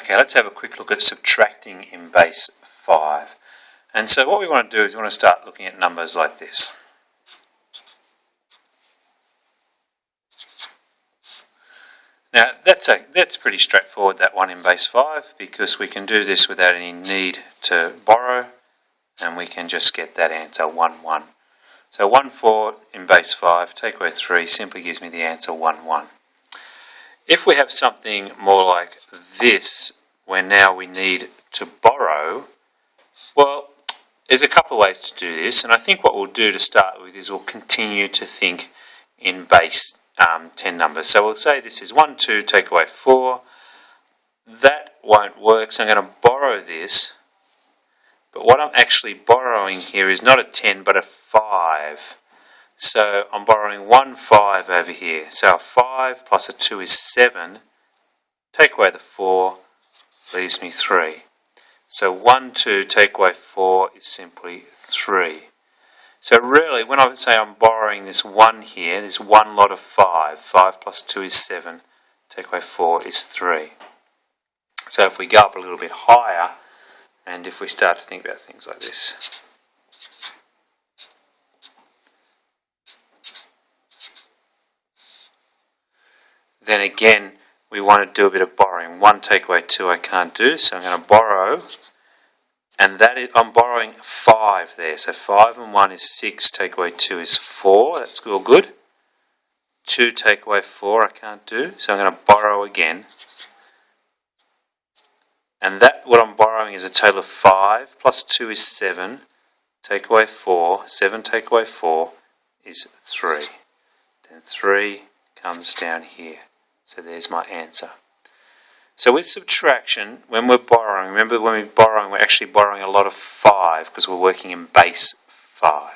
Okay, let's have a quick look at subtracting in base 5. And so what we want to do is we want to start looking at numbers like this. Now that's pretty straightforward, that one in base 5, because we can do this without any need to borrow, and we can just get that answer 1, 1. So 1, 4 in base 5, take away 3, simply gives me the answer 1, 1. If we have something more like this, where now we need to borrow, well, there's a couple of ways to do this, and I think what we'll do to start with is we'll continue to think in base 10 numbers. So we'll say this is 1, 2, take away 4. That won't work, so I'm going to borrow this, but what I'm actually borrowing here is not a 10 but a 5. So I'm borrowing 1, 5 over here. So a 5 plus a 2 is 7. Take away the 4, leaves me 3. So 1, 2, take away 4 is simply 3. So really, when I say I'm borrowing this 1 here, this one lot of 5. 5 plus 2 is 7. Take away 4 is 3. So if we go up a little bit higher, and if we start to think about things like this. Then again, we want to do a bit of borrowing. 1 take away 2 I can't do, so I'm going to borrow, and that is, I'm borrowing 5 there. So 5 and 1 is 6, take away 2 is 4, that's all good. 2 take away 4 I can't do, so I'm going to borrow again. And that, what I'm borrowing is a total of 5, plus 2 is 7, take away 4, 7 take away 4 is 3. Then 3 comes down here. So there's my answer. So with subtraction, when we're borrowing, remember when we're borrowing, we're actually borrowing a lot of 5 because we're working in base 5.